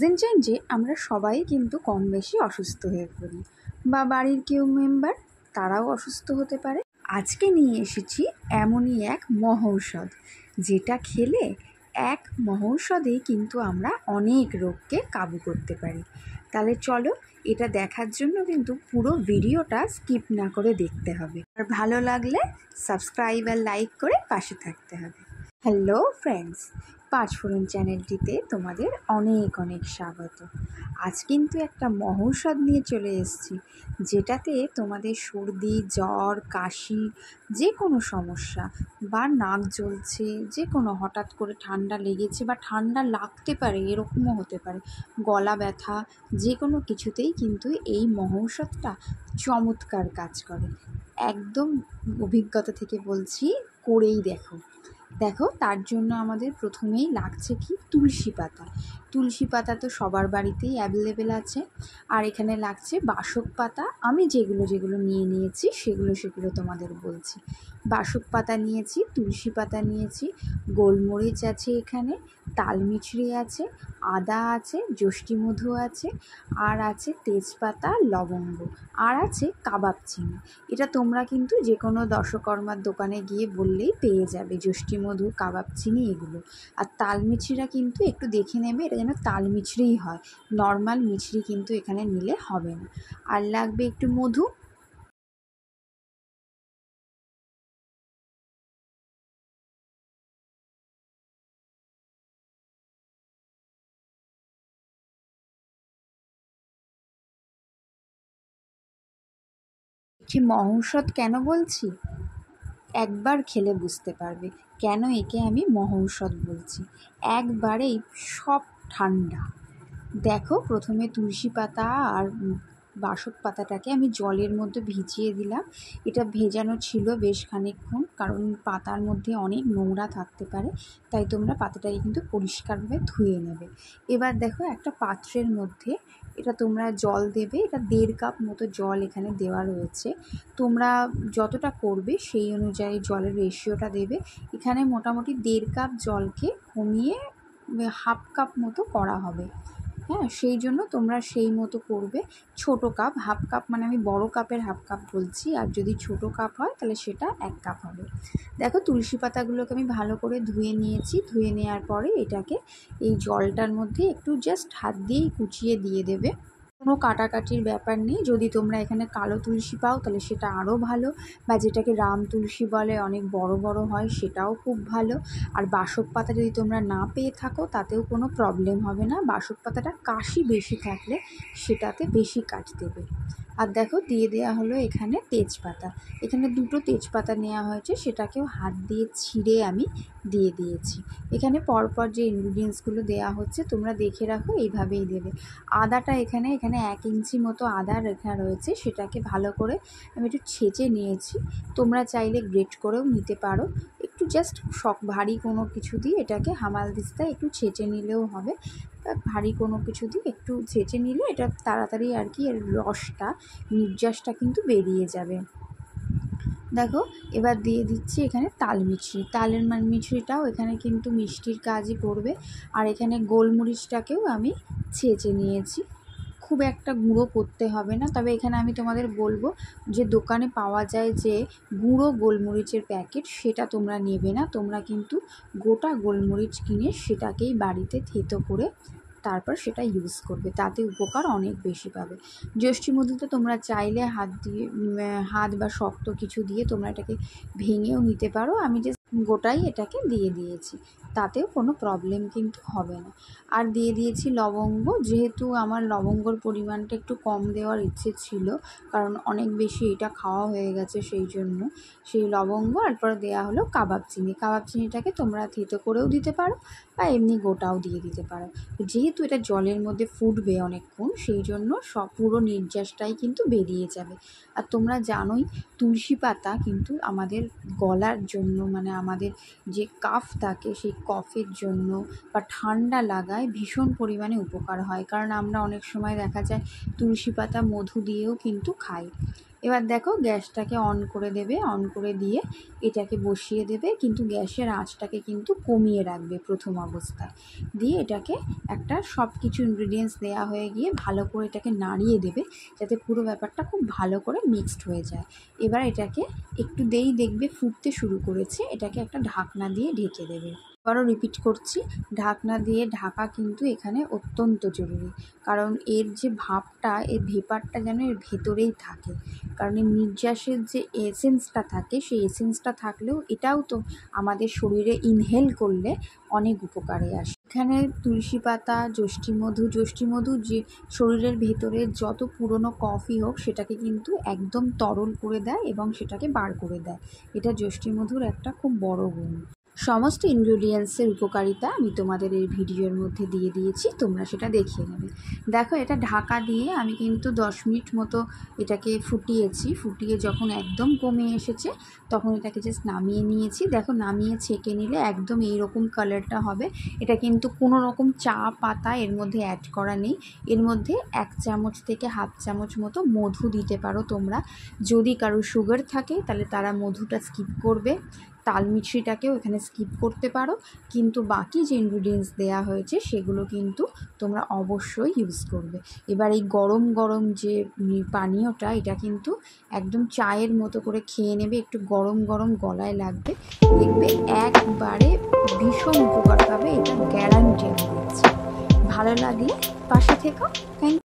Season চেঞ্জে আমরা সবাই কিন্তু কম বেশি অসুস্থ হয়ে পড়ি, বা বাড়ির কেউ মেম্বার তারাও অসুস্থ হতে পারে। আজকে নিয়ে এসেছি এমনই এক মহৌষধ, যেটা খেলে এক মহৌষধেই কিন্তু আমরা অনেক রোগকে কাবু করতে পারি। তাহলে চলো, এটা দেখার জন্য কিন্তু পুরো ভিডিওটা স্কিপ না করে দেখতে হবে, আর ভালো লাগলে সাবস্ক্রাইব আর লাইক করে পাশে থাকতে হবে। হ্যালো ফ্রেন্ডস, পাঁচফোড়ন চ্যানেলটিতে তোমাদের অনেক অনেক স্বাগত। আজ কিন্তু একটা মহৌষধ নিয়ে চলে এসেছি, যেটাতে তোমাদের সর্দি, জ্বর, কাশি, যে কোনো সমস্যা, বা নাক জ্বলছে, যে কোনো হঠাৎ করে ঠান্ডা লেগেছে বা ঠান্ডা লাগতে পারে, এরকমও হতে পারে, গলা ব্যথা, যে কোনো কিছুতেই কিন্তু এই মহৌষধটা চমৎকার কাজ করে। একদম অভিজ্ঞতা থেকে বলছি, করেই দেখো। তার জন্য আমাদের প্রথমেই লাগছে কি, তুলসী পাতা। তুলসী পাতা তো সবার বাড়িতেই অ্যাভেলেবেল আছে। আর এখানে লাগছে বাসক পাতা। আমি যেগুলো নিয়েছি সেগুলো তোমাদের বলছি। বাসক পাতা নিয়েছি, তুলসী পাতা নিয়েছি, গোলমরিচ আছে, এখানে তালমিছরি আছে, আদা আছে, যষ্টিমধু আছে, আর আছে তেজপাতা, লবঙ্গ, আর আছে কাবাব চিনি। এটা তোমরা কিন্তু যে কোনো দশকর্মার দোকানে গিয়ে বললেই পেয়ে যাবে, যষ্টিমধু, কাবাব চিনি এগুলো। আর তাল মিছরিটা কিন্তু একটু দেখে নেবে, এটা যেন তাল মিছরিই হয়, নর্মাল মিছরি কিন্তু এখানে নিলে হবে না। আর লাগবে একটু মধু। সে মহৌষধ কেন বলছি, একবার খেলে বুঝতে পারবে কেন একে আমি মহৌষধ বলছি। একবারেই সব ঠান্ডা। দেখো, প্রথমে তুলসী পাতা আর বাসক পাতাটাকে আমি জলের মধ্যে ভিজিয়ে দিলাম। এটা ভেজানো ছিল বেশ খানিকক্ষণ, কারণ পাতার মধ্যে অনেক নোংরা থাকতে পারে, তাই তোমরা পাতাটাকে কিন্তু পরিষ্কারভাবে ধুয়ে নেবে। এবার দেখো, একটা পাত্রের মধ্যে এটা তোমরা জল দেবে। এটা 1.5 কাপ মতো জল এখানে দেওয়া রয়েছে। তোমরা যতটা করবে সেই অনুযায়ী জলের রেশিওটা দেবে। এখানে মোটামুটি 1.5 কাপ জলকে কমিয়ে 1/2 কাপ মতো করা হবে। হ্যাঁ, সেই জন্য তোমরা সেই মতো করবে। ছোটো কাপ, 1/2 কাপ মানে আমি বড় কাপের 1/2 কাপ বলছি, আর যদি ছোটো কাপ হয় তাহলে সেটা 1 কাপ হবে। দেখো, তুলসী পাতাগুলোকে আমি ভালো করে ধুয়ে নিয়েছি। ধুয়ে নেওয়ার পরে এটাকে এই জলটার মধ্যে একটু জাস্ট হাত দিয়েই কুচিয়ে দিয়ে দেবে। কোনো কাটাকাটির ব্যাপার নেই। যদি তোমরা এখানে কালো তুলসী পাও তাহলে সেটা আরও ভালো, বা যেটাকে রাম তুলসী বলে, অনেক বড় বড় হয়, সেটাও খুব ভালো। আর বাসক পাতা যদি তোমরা না পেয়ে থাকো তাতেও কোনো প্রবলেম হবে না। বাসক পাতাটা কাশি বেশি থাকলে সেটাতে বেশি কাজ দেবে। আর দেখো, দিয়ে দেওয়া হলো এখানে তেজপাতা। এখানে 2টো তেজপাতা নেওয়া হয়েছে, সেটাকেও হাত দিয়ে ছিঁড়ে আমি দিয়ে দিয়েছি। এখানে পরপর যে ইনগ্রিডিয়েন্টসগুলো দেওয়া হচ্ছে তোমরা দেখে রাখো, এইভাবেই দেবে। আদাটা এখানে 1 ইঞ্চি মতো আদা রেখা রয়েছে, সেটাকে ভালো করে আমি একটু ছেঁচে নিয়েছি। তোমরা চাইলে গ্রেট করেও নিতে পারো। একটু জাস্ট ভারী কোনো কিছু দিয়ে এটাকে হামালদিস্তায় একটু ছেঁচে নিলেও হবে। ভারী কোনো কিছু দিয়ে একটু ছেঁচে নিলে এটা তাড়াতাড়ি আর কি এর রসটা, নির্যাসটা কিন্তু বেরিয়ে যাবে। দেখো, এবার দিয়ে দিচ্ছি এখানে তাল মিছরি। তালের মিছরিটাও এখানে কিন্তু মিষ্টির কাজই করবে। আর এখানে গোলমরিচটাকেও আমি ছেঁচে নিয়েছি। খুব একটা গুঁড়ো করতে হবে না, তবে এখানে আমি তোমাদের বলবো যে দোকানে পাওয়া যায় যে গুঁড়ো গোলমরিচের প্যাকেট, সেটা তোমরা নেবে না। তোমরা কিন্তু গোটা গোলমরিচ কিনে সেটাকেই বাড়িতে থেঁতো করে তারপর সেটা ইউজ করবে, তাতে উপকার অনেক বেশি পাবে। যষ্টিমধুতে তোমরা চাইলে হাত বা শক্ত কিছু দিয়ে তোমরা এটাকে ভেঙেও নিতে পারো। আমি যে গোটাই এটাকে দিয়ে দিয়েছি, তাতেও কোনো প্রবলেম কিন্তু হবে না। আর দিয়ে দিয়েছি লবঙ্গ। যেহেতু আমার লবঙ্গর পরিমাণটা একটু কম দেওয়ার ইচ্ছে ছিল, কারণ অনেক বেশি এটা খাওয়া হয়ে গেছে, সেই জন্য সেই লবঙ্গ। আর পরে দেওয়া হলো কাবাব চিনি। কাবাব চিনিটাকে তোমরা থেঁতো করেও দিতে পারো, বা এমনি গোটাও দিয়ে দিতে পারো। যেহেতু এটা জলের মধ্যে ফুটবে অনেকক্ষণ, সেই জন্য পুরো নির্যাসটাই কিন্তু বেরিয়ে যাবে। আর তোমরা জানোই, তুলসী পাতা কিন্তু আমাদের গলার জন্য, মানে আমাদের যে কাফ থাকে সেই কফের জন্য বা ঠান্ডা লাগায় ভীষণ পরিমাণে উপকার হয়। কারণ আমরা অনেক সময় দেখা যায় তুলসী পাতা মধু দিয়েও কিন্তু খাই। এবার দেখো গ্যাসটাকে অন করে দেবে, অন করে দিয়ে এটাকে বসিয়ে দেবে, কিন্তু গ্যাসের আঁচটাকে কিন্তু কমিয়ে রাখবে প্রথম অবস্থায়। দিয়ে এটাকে একটা সব কিছু ইনগ্রিডিয়েন্টস দেওয়া হয়ে গিয়ে ভালো করে এটাকে নাড়িয়ে দেবে, যাতে পুরো ব্যাপারটা খুব ভালো করে মিক্সড হয়ে যায়। এবার এটাকে একটু দেখবে ফুটতে শুরু করেছে, এটাকে একটা ঢাকনা দিয়ে ঢেকে দেবে। আবারও রিপিট করছি, ঢাকনা দিয়ে ঢাকা কিন্তু এখানে অত্যন্ত জরুরি, কারণ এর যে ভাপটা, এর ভেপারটা যেন এর ভেতরেই থাকে। কারণ এর নির্যাসের যে এসেন্সটা থাকে, সেই এসেন্সটা থাকলেও এটাও তো আমাদের শরীরে ইনহেল করলে অনেক উপকারে আসে। এখানে তুলসী পাতা, যষ্টিমধু যে শরীরের ভেতরে যত পুরনো কফি হোক সেটাকে কিন্তু একদম তরল করে দেয় এবং সেটাকে বার করে দেয়। এটা যষ্টিমধুর একটা খুব বড় গুণ। সমস্ত ইনগ্রিডিয়েন্টসের উপকারিতা আমি তোমাদের এই ভিডিওর মধ্যে দিয়ে দিয়েছি, তোমরা সেটা দেখিয়ে নেবে। দেখো এটা ঢাকা দিয়ে আমি কিন্তু 10 মিনিট মতো এটাকে ফুটিয়ে যখন একদম কমে এসেছে তখন এটাকে জাস্ট নামিয়ে নিয়েছি। দেখো নামিয়ে ছেঁকে নিলে একদম এইরকম কালারটা হবে। এটা কিন্তু কোনো রকম চা পাতা এর মধ্যে অ্যাড করা নেই। এর মধ্যে 1 চামচ থেকে হাফ চামচ মতো মধু দিতে পারো তোমরা। যদি কারো সুগার থাকে তাহলে তারা মধুটা স্কিপ করবে, তাল মিছরিটাকেও এখানে স্কিপ করতে পারো, কিন্তু বাকি যে ইনগ্রিডিয়েন্টস দেওয়া হয়েছে সেগুলো কিন্তু তোমরা অবশ্যই ইউজ করবে। এবার এই গরম গরম যে পানীয়টা, এটা কিন্তু একদম চায়ের মতো করে খেয়ে নেবে, একটু গরম গরম গলায় লাগবে, দেখবে একবারে ভীষণ উপকার পাবে, এটা গ্যারান্টি আমি দিচ্ছি। ভালো লাগলে পাশে থেকো। থ্যাংক